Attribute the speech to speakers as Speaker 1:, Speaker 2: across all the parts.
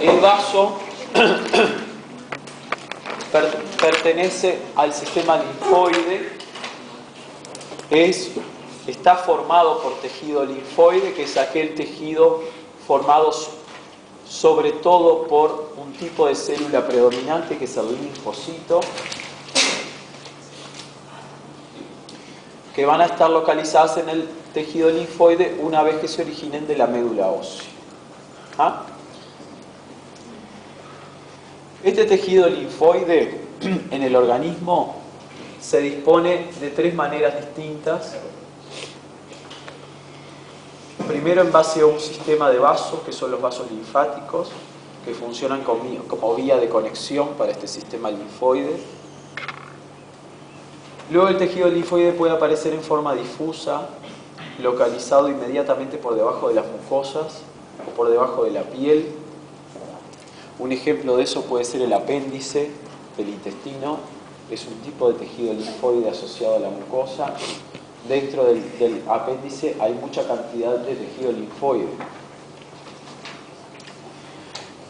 Speaker 1: El vaso pertenece al sistema linfoide, está formado por tejido linfoide, que es aquel tejido formado sobre todo por un tipo de célula predominante, que es el linfocito, que van a estar localizadas en el tejido linfoide una vez que se originen de la médula ósea. ¿Ah? Este tejido linfoide en el organismo se dispone de tres maneras distintas. Primero, en base a un sistema de vasos, que son los vasos linfáticos, que funcionan como vía de conexión para este sistema linfoide. Luego el tejido linfoide puede aparecer en forma difusa, localizado inmediatamente por debajo de las mucosas o por debajo de la piel. Un ejemplo de eso puede ser el apéndice del intestino. Es un tipo de tejido linfoide asociado a la mucosa. Dentro del apéndice hay mucha cantidad de tejido linfoide.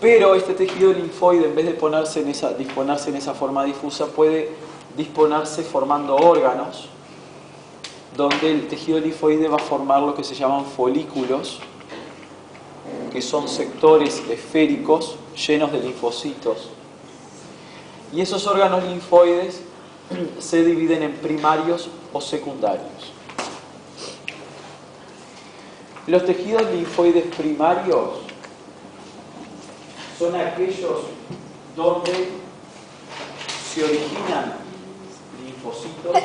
Speaker 1: Pero este tejido linfoide, en vez de disponerse en esa forma difusa, puede disponerse formando órganos, donde el tejido linfoide va a formar lo que se llaman folículos, que son sectores esféricos llenos de linfocitos. Y esos órganos linfoides se dividen en primarios o secundarios. Los tejidos linfoides primarios son aquellos donde se originan linfocitos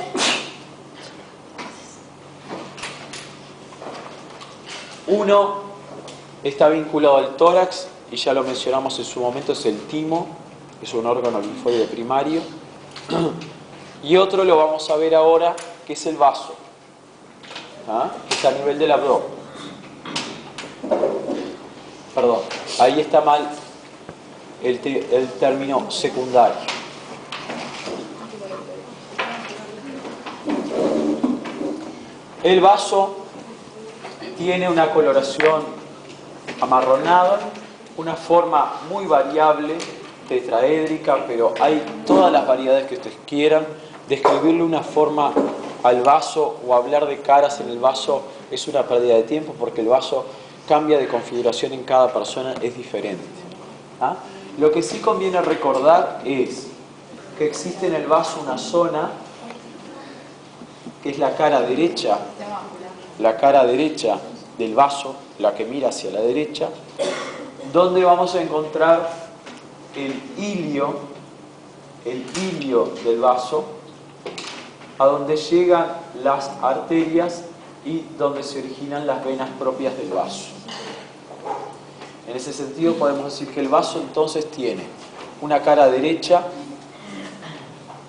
Speaker 1: uno está vinculado al tórax, y ya lo mencionamos en su momento, es el timo, es un órgano linfoide primario. Y otro lo vamos a ver ahora, que es el vaso, que está a nivel del abdomen. Perdón, ahí está mal el término secundario. El vaso tiene una coloración amarronada, una forma muy variable, tetraédrica, pero hay todas las variedades que ustedes quieran. Describirle una forma al vaso o hablar de caras en el vaso es una pérdida de tiempo, porque el vaso cambia de configuración en cada persona, es diferente. Lo que sí conviene recordar es que existe en el vaso una zona que es la cara derecha del vaso, la que mira hacia la derecha, donde vamos a encontrar el ilio del vaso, a donde llegan las arterias y donde se originan las venas propias del vaso. En ese sentido podemos decir que el vaso entonces tiene una cara derecha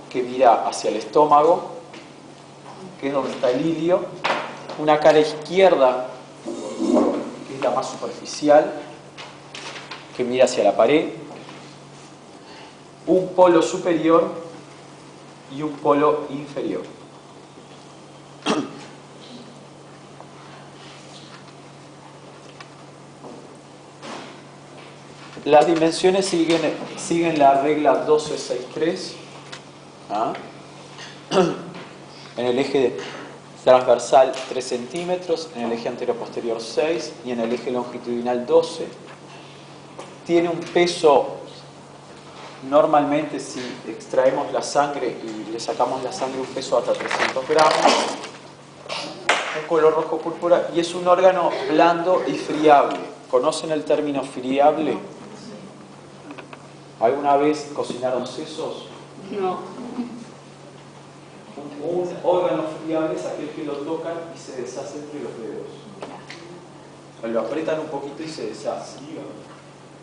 Speaker 1: que mira hacia el estómago, que es donde está el ilio, una cara izquierda, que es la más superficial, que mira hacia la pared, un polo superior y un polo inferior. Las dimensiones siguen la regla 1263. En el eje transversal 3 centímetros, en el eje anterior-posterior 6 y en el eje longitudinal 12. Tiene un peso, normalmente si extraemos la sangre y le sacamos la sangre, un peso hasta 300 gramos, un color rojo púrpura, y es un órgano blando y friable. ¿Conocen el término friable? ¿Alguna vez cocinaron sesos?
Speaker 2: No.
Speaker 1: Un órgano friable es aquel que lo tocan y se deshace entre los dedos. Lo apretan un poquito y se deshace.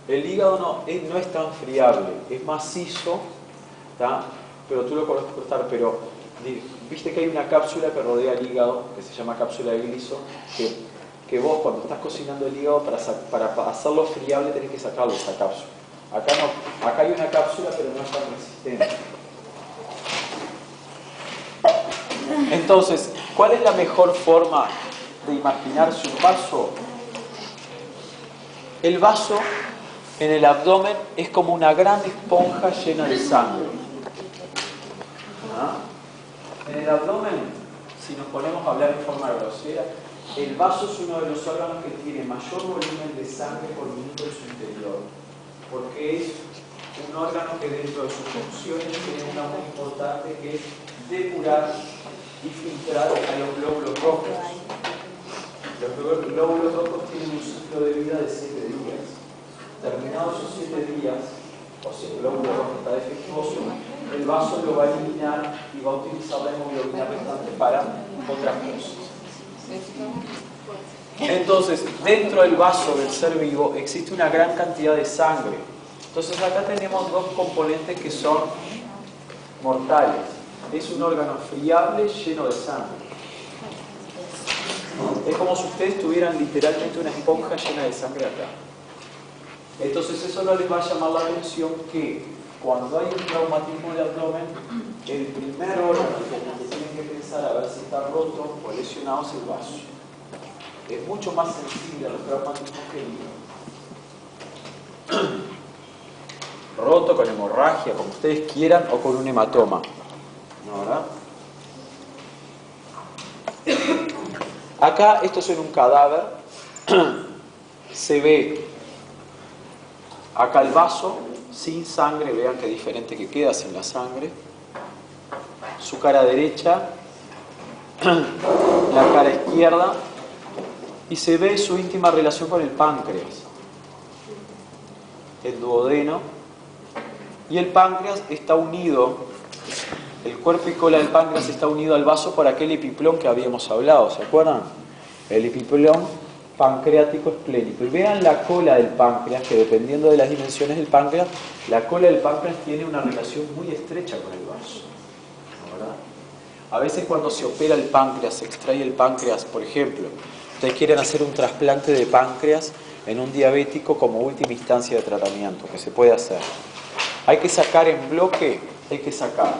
Speaker 1: El hígado no es tan friable, es macizo, pero tú lo puedes cortar. Pero viste que hay una cápsula que rodea el hígado, que se llama cápsula de Gliso, que vos cuando estás cocinando el hígado, para hacerlo friable tenés que sacarlo de esa cápsula. Acá no, acá hay una cápsula, pero no es tan resistente. Entonces, ¿cuál es la mejor forma de imaginarse un vaso? El vaso en el abdomen es como una gran esponja llena de sangre. ¿Ah? En el abdomen, si nos ponemos a hablar en forma grosera, el vaso es uno de los órganos que tiene mayor volumen de sangre por minuto en su interior, porque es un órgano que dentro de sus funciones tiene una muy importante, que es depurar y filtrar a los glóbulos rojos. Los glóbulos rojos tienen un ciclo de vida de 7 días. Terminados esos 7 días, o si el glóbulo rojo está defectuoso, el vaso lo va a eliminar y va a utilizar la hemoglobina restante para otras cosas. Entonces, dentro del vaso del ser vivo existe una gran cantidad de sangre. Entonces acá tenemos dos componentes que son mortales. Es un órgano friable lleno de sangre. Es como si ustedes tuvieran literalmente una esponja llena de sangre acá. Entonces eso no les va a llamar la atención que cuando hay un traumatismo de abdomen, el primer órgano que tienen que pensar a ver si está roto o lesionado es el vaso. Es mucho más sensible a los traumatismos que el hígado. Roto, con hemorragia, como ustedes quieran, o con un hematoma. ¿No, verdad? Acá, esto es en un cadáver, se ve acá el vaso sin sangre, vean qué diferente que queda sin la sangre, su cara derecha, la cara izquierda, y se ve su íntima relación con el páncreas, el duodeno, y el páncreas está unido, el cuerpo y cola del páncreas está unido al vaso por aquel epiplón que habíamos hablado, ¿se acuerdan? El epiplón pancreático esplénico. Y vean la cola del páncreas, que dependiendo de las dimensiones del páncreas, la cola del páncreas tiene una relación muy estrecha con el vaso, ¿verdad? A veces cuando se opera el páncreas, se extrae el páncreas, por ejemplo, ustedes quieren hacer un trasplante de páncreas en un diabético como última instancia de tratamiento, que se puede hacer. Hay que sacar en bloque, hay que sacar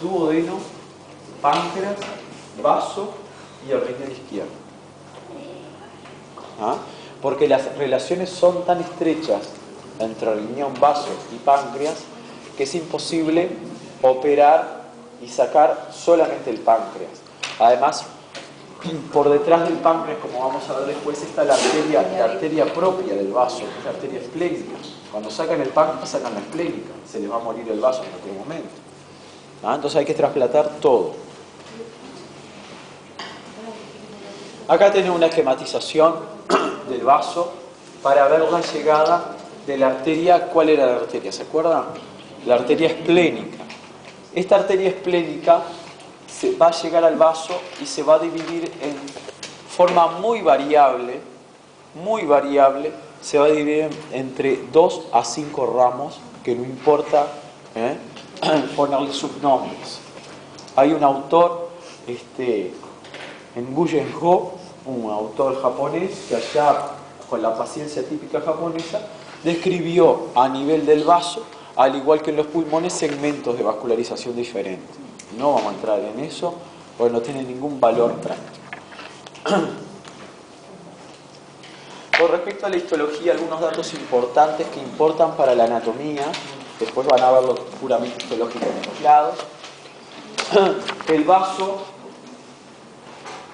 Speaker 1: duodeno, páncreas, vaso y el riñón izquierdo. ¿Ah? Porque las relaciones son tan estrechas entre riñón, vaso y páncreas que es imposible operar y sacar solamente el páncreas. Además, por detrás del páncreas, como vamos a ver después, está la arteria propia del vaso, que es la arteria esplénica. Cuando sacan el páncreas, sacan la esplénica. Se les va a morir el vaso en cualquier momento. ¿Ah? Entonces hay que trasplantar todo. Acá tenemos una esquematización del vaso para ver la llegada de la arteria. ¿Cuál era la arteria? ¿Se acuerdan? La arteria esplénica. Esta arteria esplénica va a llegar al vaso y se va a dividir en forma muy variable, se va a dividir entre 2 a 5 ramos, que no importa ponerle subnombres. Hay un autor, en Nguyen Ho, un autor japonés, que allá, con la paciencia típica japonesa, describió a nivel del vaso, al igual que en los pulmones, segmentos de vascularización diferentes. No vamos a entrar en eso, porque no tiene ningún valor práctico. Con respecto a la histología, algunos datos importantes que importan para la anatomía, después van a verlo puramente histológico en los lados. El vaso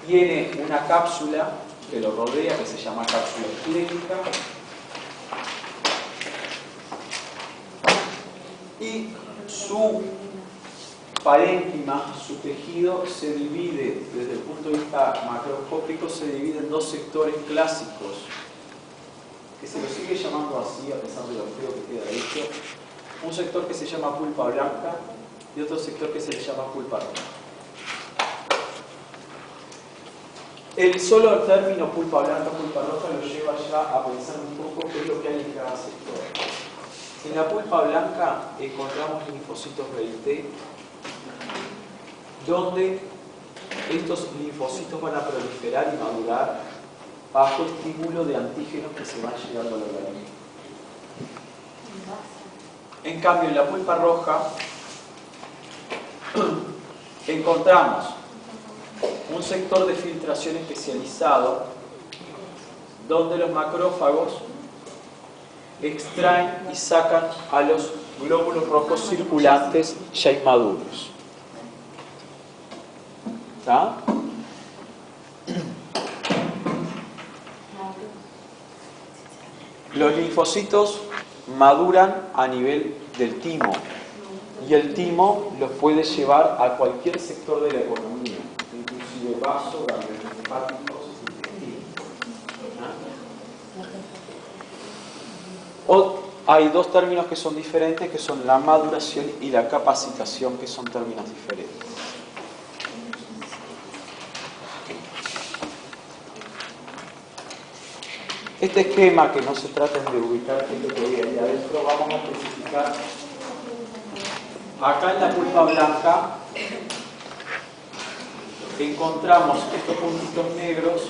Speaker 1: tiene una cápsula que lo rodea, que se llama cápsula esplénica, y su parénquima, su tejido, se divide, desde el punto de vista macroscópico, se divide en dos sectores clásicos, que se lo sigue llamando así a pesar de lo feo que queda hecho. Un sector que se llama pulpa blanca y otro sector que se le llama pulpa roja. El solo término pulpa blanca, pulpa roja lo lleva ya a pensar un poco qué es lo que hay en cada sector. En la pulpa blanca encontramos linfocitos T, donde estos linfocitos van a proliferar y madurar bajo estímulo de antígenos que se van llegando al organismo. En cambio, en la pulpa roja encontramos un sector de filtración especializado donde los macrófagos extraen y sacan a los glóbulos rojos circulantes ya inmaduros. ¿Está? Los linfocitos maduran a nivel del timo y el timo los puede llevar a cualquier sector de la economía, inclusive vaso, ganglios linfáticos, intestinos. Hay dos términos que son diferentes, que son la maduración y la capacitación, que son términos diferentes. Este esquema, que no se traten de ubicar qué es lo que hay ahí adentro, vamos a especificar. Acá en la pulpa blanca encontramos estos puntitos negros